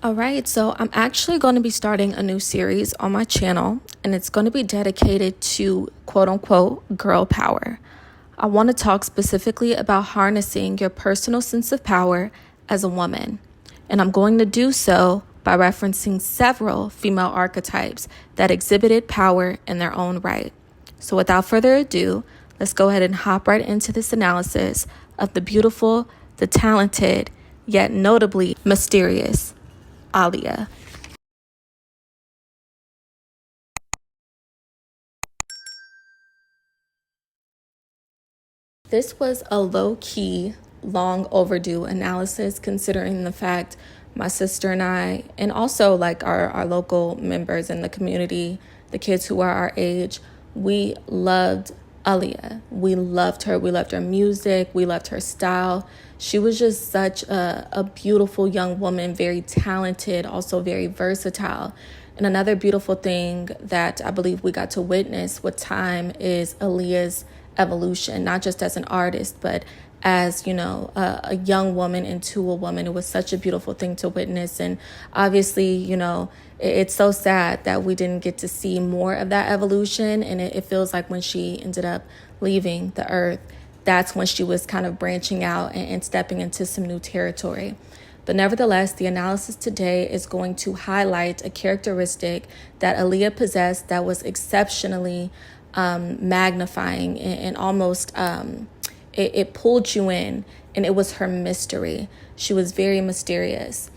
All right, so I'm actually going to be starting a new series on my channel, and it's going to be dedicated to quote unquote girl power. I want to talk specifically about harnessing your personal sense of power as a woman, and I'm going to do so by referencing several female archetypes that exhibited power in their own right. So without further ado, let's go ahead and hop right into this analysis of the beautiful, the talented, yet notably mysterious Aaliyah. This was a low-key, long overdue analysis considering the fact my sister and I, and also like our local members in the community, the kids who are our age, we loved Aaliyah. We loved her. We loved her music. We loved her style. She was just such a beautiful young woman, very talented, also very versatile. And another beautiful thing that I believe we got to witness with time is Aaliyah's evolution, not just as an artist, but as, a young woman into a woman. It was such a beautiful thing to witness. And obviously, it's so sad that we didn't get to see more of that evolution. And it feels like when she ended up leaving the earth, that's when she was kind of branching out and stepping into some new territory. But nevertheless, the analysis today is going to highlight a characteristic that Aaliyah possessed that was exceptionally magnifying and almost it pulled you in, and it was her mystery. She was very mysterious.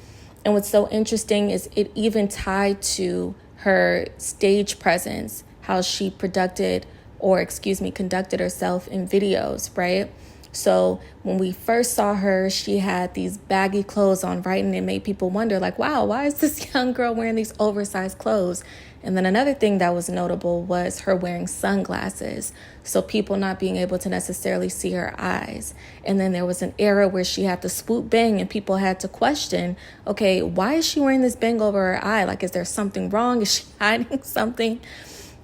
And what's so interesting is it even tied to her stage presence, how she conducted herself in videos, right? So when we first saw her, she had these baggy clothes on, right? And it made people wonder, like, wow, why is this young girl wearing these oversized clothes? And then another thing that was notable was her wearing sunglasses, so people not being able to necessarily see her eyes. And then there was an era where she had the swoop bang, and people had to question, okay, why is she wearing this bang over her eye? Like, is there something wrong? Is she hiding something?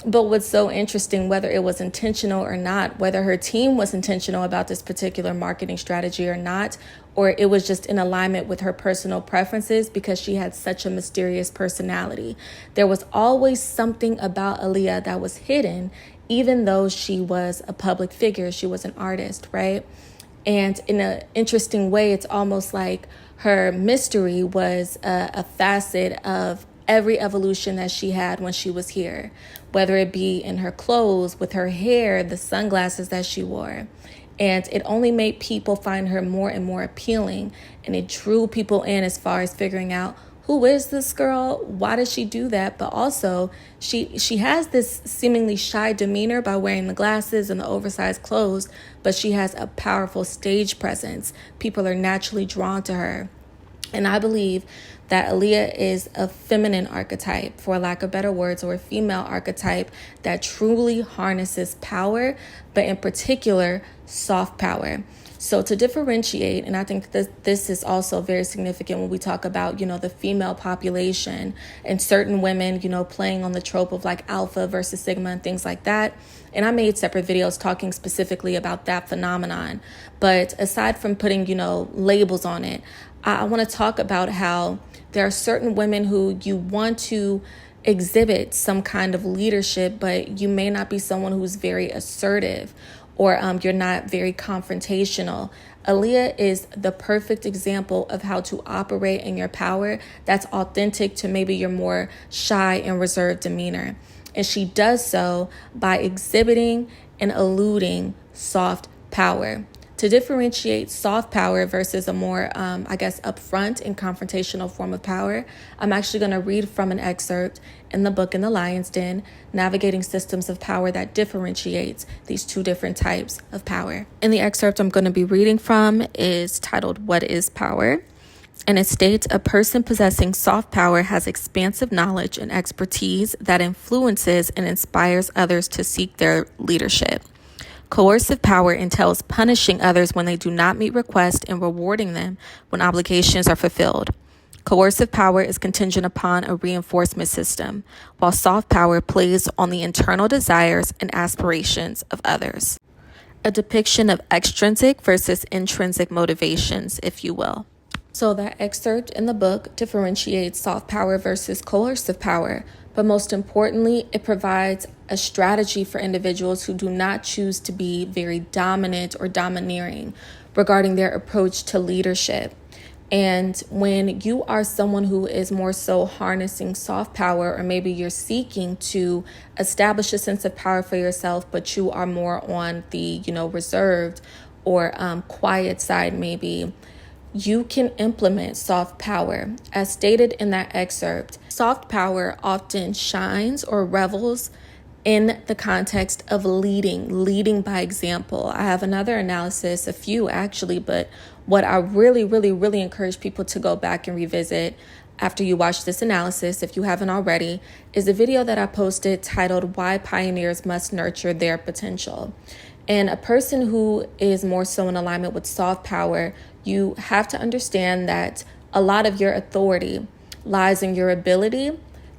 But what's so interesting, whether it was intentional or not, whether her team was intentional about this particular marketing strategy or not, or it was just in alignment with her personal preferences because she had such a mysterious personality, there was always something about Aaliyah that was hidden, even though she was a public figure, she was an artist, right? And in an interesting way, it's almost like her mystery was a facet of every evolution that she had when she was here, whether it be in her clothes, with her hair, the sunglasses that she wore. And it only made people find her more and more appealing. And it drew people in as far as figuring out, who is this girl? Why does she do that? But also, she has this seemingly shy demeanor by wearing the glasses and the oversized clothes, but she has a powerful stage presence. People are naturally drawn to her. And I believe that Aaliyah is a feminine archetype, for lack of better words, or a female archetype that truly harnesses power, but in particular, soft power. So to differentiate, and I think this is also very significant when we talk about, the female population and certain women, playing on the trope of like alpha versus sigma and things like that. And I made separate videos talking specifically about that phenomenon. But aside from putting, labels on it, I want to talk about how there are certain women who you want to exhibit some kind of leadership, but you may not be someone who's very assertive, or you're not very confrontational. Aaliyah is the perfect example of how to operate in your power that's authentic to maybe your more shy and reserved demeanor. And she does so by exhibiting and eluding soft power. To differentiate soft power versus a more, upfront and confrontational form of power, I'm actually going to read from an excerpt in the book In the Lion's Den, Navigating Systems of Power, that differentiates these two different types of power. And the excerpt I'm going to be reading from is titled, What is Power? And it states, a person possessing soft power has expansive knowledge and expertise that influences and inspires others to seek their leadership. Coercive power entails punishing others when they do not meet requests and rewarding them when obligations are fulfilled. Coercive power is contingent upon a reinforcement system, while soft power plays on the internal desires and aspirations of others. A depiction of extrinsic versus intrinsic motivations, if you will. So that excerpt in the book differentiates soft power versus coercive power, but most importantly, it provides a strategy for individuals who do not choose to be very dominant or domineering regarding their approach to leadership. And when you are someone who is more so harnessing soft power, or maybe you're seeking to establish a sense of power for yourself, but you are more on the, reserved or quiet side, maybe, you can implement soft power. As stated in that excerpt, soft power often shines or revels in the context of leading by example. I have another analysis, a few actually, but what I really, really, really encourage people to go back and revisit after you watch this analysis, if you haven't already, is a video that I posted titled "Why Pioneers Must Nurture Their Potential." And a person who is more so in alignment with soft power, you have to understand that a lot of your authority lies in your ability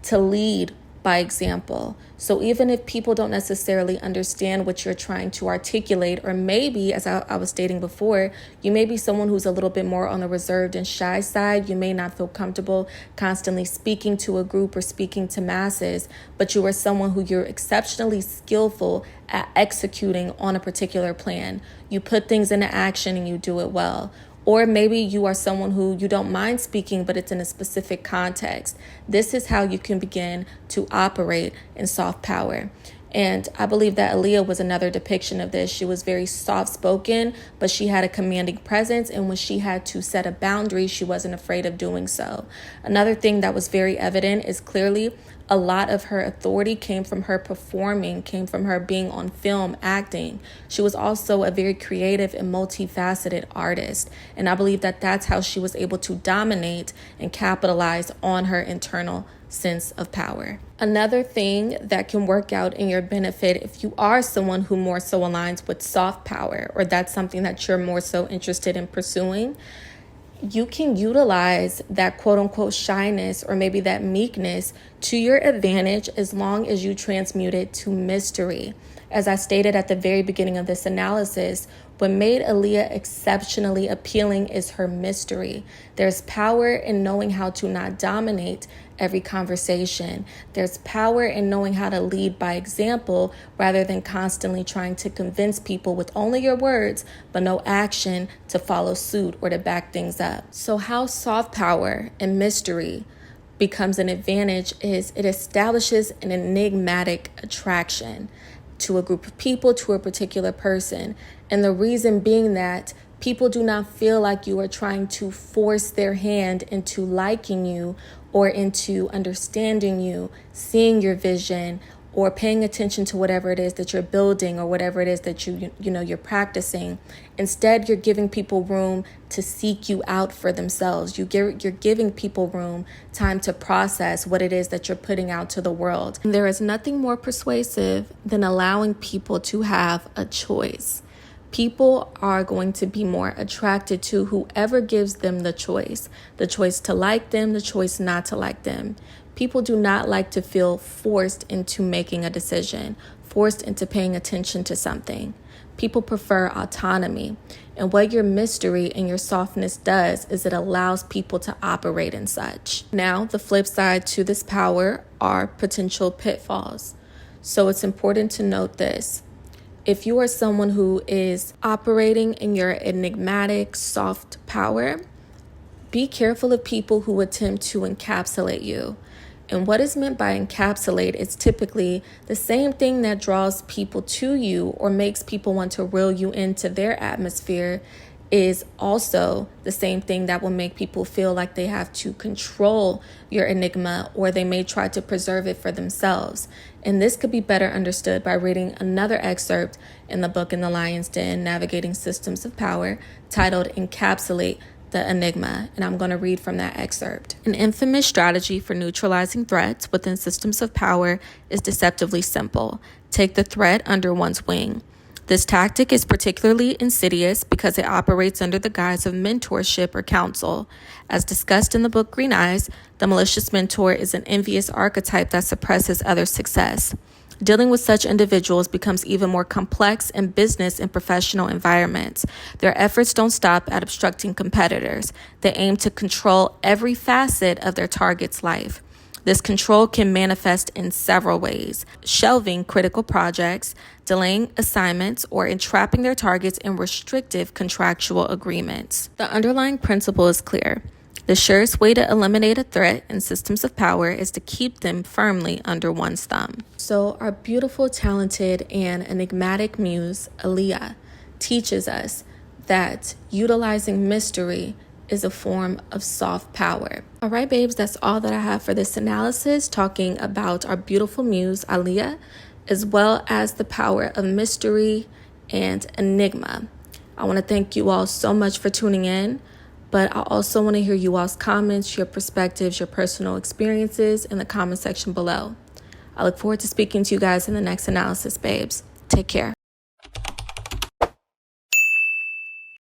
to lead by example. So even if people don't necessarily understand what you're trying to articulate, or maybe, as I was stating before, you may be someone who's a little bit more on the reserved and shy side. You may not feel comfortable constantly speaking to a group or speaking to masses, but you are someone who you're exceptionally skillful at executing on a particular plan. You put things into action and you do it well. Or maybe you are someone who you don't mind speaking, but it's in a specific context. This is how you can begin to operate in soft power. And I believe that Aaliyah was another depiction of this. She was very soft-spoken, but she had a commanding presence. And when she had to set a boundary, she wasn't afraid of doing so. Another thing that was very evident is clearly a lot of her authority came from her performing, came from her being on film, acting. She was also a very creative and multifaceted artist. And I believe that that's how she was able to dominate and capitalize on her internal sense of power. Another thing that can work out in your benefit if you are someone who more so aligns with soft power, or that's something that you're more so interested in pursuing, you can utilize that quote unquote shyness or maybe that meekness to your advantage as long as you transmute it to mystery. As I stated at the very beginning of this analysis, what made Aaliyah exceptionally appealing is her mystery. There's power in knowing how to not dominate every conversation. There's power in knowing how to lead by example rather than constantly trying to convince people with only your words, but no action to follow suit or to back things up. So how soft power and mystery becomes an advantage is it establishes an enigmatic attraction to a group of people, to a particular person. And the reason being that people do not feel like you are trying to force their hand into liking you or into understanding you, seeing your vision, or paying attention to whatever it is that you're building or whatever it is that you're practicing. Instead, you're giving people room to seek you out for themselves. You're giving people room, time to process what it is that you're putting out to the world. And there is nothing more persuasive than allowing people to have a choice. People are going to be more attracted to whoever gives them the choice to like them, the choice not to like them. People do not like to feel forced into making a decision, forced into paying attention to something. People prefer autonomy. And what your mystery and your softness does is it allows people to operate in such. Now, the flip side to this power are potential pitfalls. So it's important to note this. If you are someone who is operating in your enigmatic, soft power, be careful of people who attempt to encapsulate you. And what is meant by encapsulate is typically the same thing that draws people to you or makes people want to reel you into their atmosphere is also the same thing that will make people feel like they have to control your enigma, or they may try to preserve it for themselves. And this could be better understood by reading another excerpt in the book In the Lion's Den, Navigating Systems of Power, titled Encapsulate the Enigma, and I'm going to read from that excerpt. An infamous strategy for neutralizing threats within systems of power is deceptively simple. Take the threat under one's wing. This tactic is particularly insidious because it operates under the guise of mentorship or counsel. As discussed in the book Green Eyes, the malicious mentor is an envious archetype that suppresses others' success. Dealing with such individuals becomes even more complex in business and professional environments. Their efforts don't stop at obstructing competitors. They aim to control every facet of their target's life. This control can manifest in several ways: shelving critical projects, delaying assignments, or entrapping their targets in restrictive contractual agreements. The underlying principle is clear. The surest way to eliminate a threat in systems of power is to keep them firmly under one's thumb. So our beautiful, talented, and enigmatic muse, Aaliyah, teaches us that utilizing mystery is a form of soft power. All right, babes, that's all that I have for this analysis, talking about our beautiful muse, Aaliyah, as well as the power of mystery and enigma. I want to thank you all so much for tuning in, but I also want to hear you all's comments, your perspectives, your personal experiences in the comment section below. I look forward to speaking to you guys in the next analysis, babes. Take care.